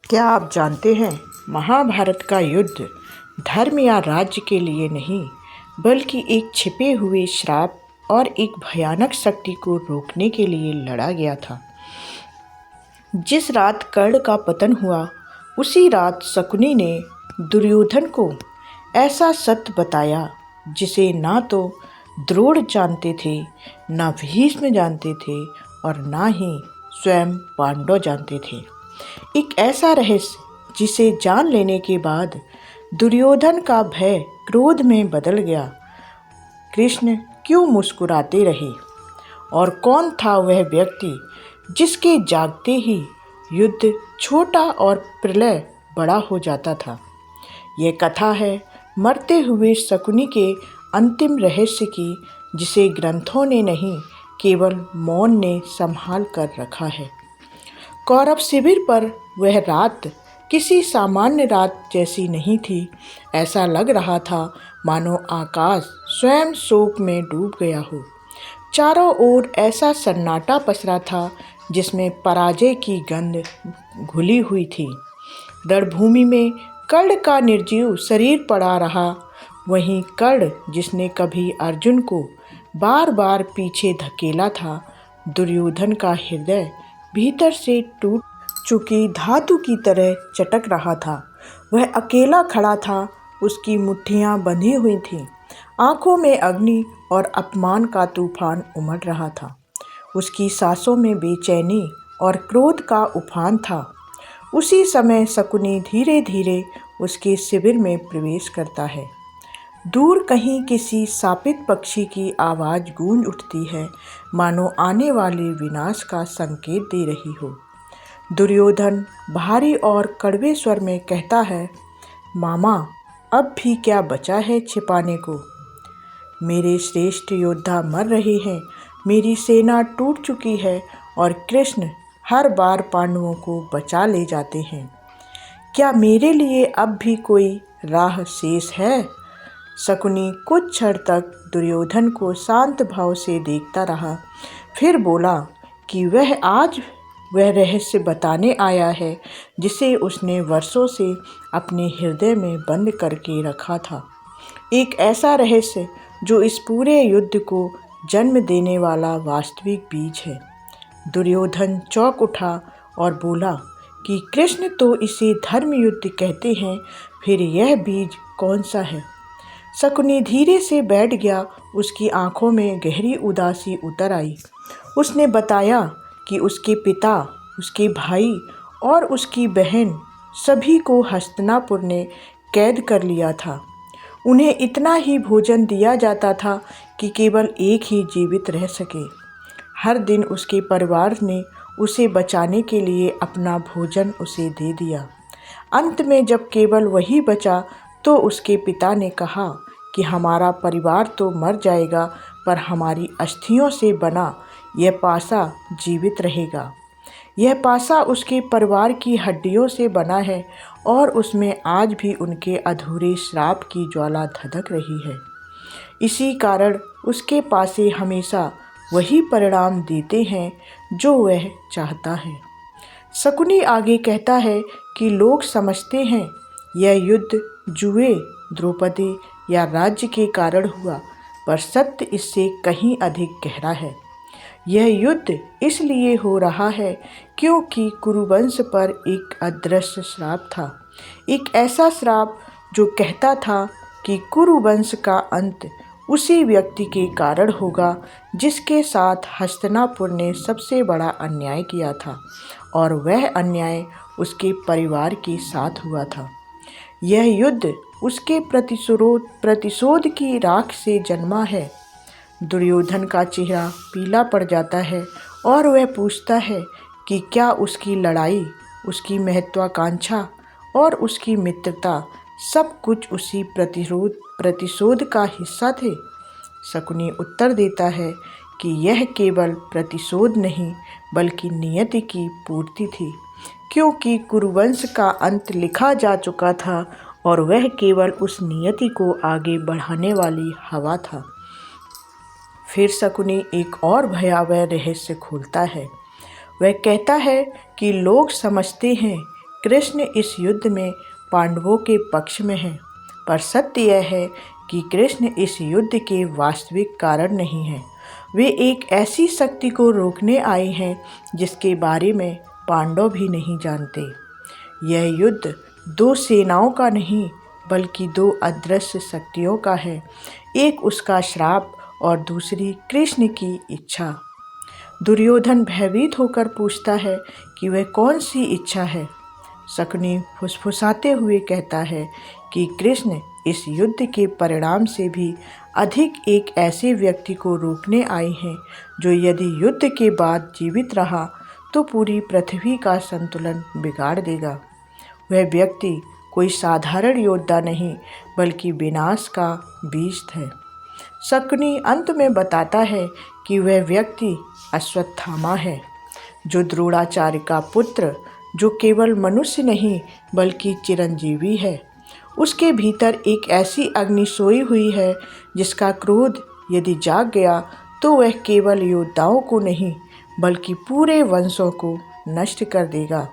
क्या आप जानते हैं, महाभारत का युद्ध धर्म या राज्य के लिए नहीं, बल्कि एक छिपे हुए श्राप और एक भयानक शक्ति को रोकने के लिए लड़ा गया था। जिस रात कर्ण का पतन हुआ, उसी रात शकुनी ने दुर्योधन को ऐसा सत्य बताया जिसे ना तो द्रोण जानते थे, ना भीष्म जानते थे और ना ही स्वयं पांडव जानते थे। एक ऐसा रहस्य जिसे जान लेने के बाद दुर्योधन का भय क्रोध में बदल गया। कृष्ण क्यों मुस्कुराते रहे और कौन था वह व्यक्ति जिसके जागते ही युद्ध छोटा और प्रलय बड़ा हो जाता था। यह कथा है मरते हुए शकुनी के अंतिम रहस्य की, जिसे ग्रंथों ने नहीं, केवल मौन ने संभाल कर रखा है। कौरव शिविर पर वह रात किसी सामान्य रात जैसी नहीं थी। ऐसा लग रहा था मानो आकाश स्वयं शोक में डूब गया हो। चारों ओर ऐसा सन्नाटा पसरा था जिसमें पराजय की गंध घुली हुई थी। रणभूमि में कर्ण का निर्जीव शरीर पड़ा रहा। वहीं कर्ण, जिसने कभी अर्जुन को बार बार पीछे धकेला था, दुर्योधन का हृदय भीतर से टूट चुकी धातु की तरह चटक रहा था। वह अकेला खड़ा था, उसकी मुट्ठियां बंधी हुई थीं, आंखों में अग्नि और अपमान का तूफान उमड़ रहा था। उसकी सांसों में बेचैनी और क्रोध का उफान था। उसी समय शकुनी धीरे धीरे उसके शिविर में प्रवेश करता है। दूर कहीं किसी शापित पक्षी की आवाज़ गूंज उठती है, मानो आने वाले विनाश का संकेत दे रही हो। दुर्योधन भारी और कड़वे स्वर में कहता है, मामा, अब भी क्या बचा है छिपाने को? मेरे श्रेष्ठ योद्धा मर रहे हैं, मेरी सेना टूट चुकी है और कृष्ण हर बार पांडवों को बचा ले जाते हैं। क्या मेरे लिए अब भी कोई राह शेष है? शकुनी कुछ क्षण तक दुर्योधन को शांत भाव से देखता रहा, फिर बोला कि वह आज वह रहस्य बताने आया है जिसे उसने वर्षों से अपने हृदय में बंद करके रखा था। एक ऐसा रहस्य जो इस पूरे युद्ध को जन्म देने वाला वास्तविक बीज है। दुर्योधन चौंक उठा और बोला कि कृष्ण तो इसे धर्म युद्ध कहते हैं, फिर यह बीज कौन सा है? शकुनी धीरे से बैठ गया। उसकी आंखों में गहरी उदासी उतर आई। उसने बताया कि उसके पिता, उसके भाई और उसकी बहन सभी को हस्तिनापुर ने कैद कर लिया था। उन्हें इतना ही भोजन दिया जाता था कि केवल एक ही जीवित रह सके। हर दिन उसके परिवार ने उसे बचाने के लिए अपना भोजन उसे दे दिया। अंत में जब केवल वही बचा तो उसके पिता ने कहा कि हमारा परिवार तो मर जाएगा, पर हमारी अस्थियों से बना यह पासा जीवित रहेगा। यह पासा उसके परिवार की हड्डियों से बना है और उसमें आज भी उनके अधूरे श्राप की ज्वाला धधक रही है। इसी कारण उसके पासे हमेशा वही परिणाम देते हैं जो वह चाहता है। शकुनी आगे कहता है कि लोग समझते हैं यह युद्ध जुए, द्रौपदी या राज्य के कारण हुआ, पर सत्य इससे कहीं अधिक गहरा है। यह युद्ध इसलिए हो रहा है क्योंकि कुरुवंश पर एक अदृश्य श्राप था। एक ऐसा श्राप जो कहता था कि कुरुवंश का अंत उसी व्यक्ति के कारण होगा जिसके साथ हस्तिनापुर ने सबसे बड़ा अन्याय किया था, और वह अन्याय उसके परिवार के साथ हुआ था। यह युद्ध उसके प्रतिशोध की राख से जन्मा है। दुर्योधन का चेहरा पीला पड़ जाता है और वह पूछता है कि क्या उसकी लड़ाई, उसकी महत्वाकांक्षा और उसकी मित्रता सब कुछ उसी प्रतिशोध का हिस्सा थे? शकुनी उत्तर देता है कि यह केवल प्रतिशोध नहीं, बल्कि नियति की पूर्ति थी, क्योंकि कुरुवंश का अंत लिखा जा चुका था और वह केवल उस नियति को आगे बढ़ाने वाली हवा था। फिर शकुनी एक और भयावह रहस्य खोलता है। वह कहता है कि लोग समझते हैं कृष्ण इस युद्ध में पांडवों के पक्ष में हैं, पर सत्य यह है कि कृष्ण इस युद्ध के वास्तविक कारण नहीं हैं। वे एक ऐसी शक्ति को रोकने आए हैं जिसके बारे में पांडव भी नहीं जानते। यह युद्ध दो सेनाओं का नहीं बल्कि दो अदृश्य शक्तियों का है। एक उसका श्राप और दूसरी कृष्ण की इच्छा। दुर्योधन भयभीत होकर पूछता है कि वह कौन सी इच्छा है। शकुनी फुसफुसाते हुए कहता है कि कृष्ण इस युद्ध के परिणाम से भी अधिक एक ऐसे व्यक्ति को रोकने आए हैं जो यदि युद्ध के बाद जीवित रहा तो पूरी पृथ्वी का संतुलन बिगाड़ देगा। वह व्यक्ति कोई साधारण योद्धा नहीं बल्कि विनाश का बीज है। शकुनी अंत में बताता है कि वह व्यक्ति अश्वत्थामा है, जो द्रोणाचार्य का पुत्र, जो केवल मनुष्य नहीं बल्कि चिरंजीवी है। उसके भीतर एक ऐसी अग्नि सोई हुई है जिसका क्रोध यदि जाग गया तो वह केवल योद्धाओं को नहीं बल्कि पूरे वंशों को नष्ट कर देगा।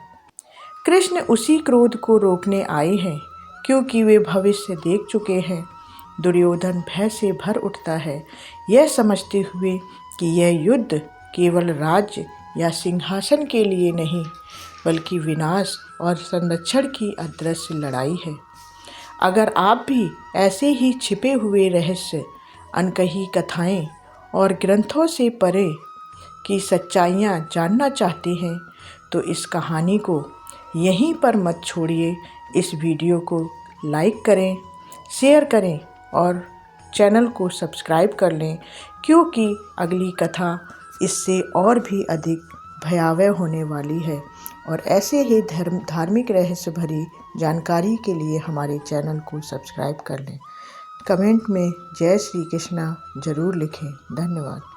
कृष्ण उसी क्रोध को रोकने आए हैं क्योंकि वे भविष्य देख चुके हैं। दुर्योधन भय से भर उठता है, यह समझते हुए कि यह युद्ध केवल राज्य या सिंहासन के लिए नहीं बल्कि विनाश और संरक्षण की अदृश्य लड़ाई है। अगर आप भी ऐसे ही छिपे हुए रहस्य, अनकही कथाएं और ग्रंथों से परे की सच्चाइयां जानना चाहते हैं तो इस कहानी को यहीं पर मत छोड़िए। इस वीडियो को लाइक करें, शेयर करें और चैनल को सब्सक्राइब कर लें, क्योंकि अगली कथा इससे और भी अधिक भयावह होने वाली है। और ऐसे ही धार्मिक रहस्य भरी जानकारी के लिए हमारे चैनल को सब्सक्राइब कर लें। कमेंट में जय श्री कृष्णा ज़रूर लिखें। धन्यवाद।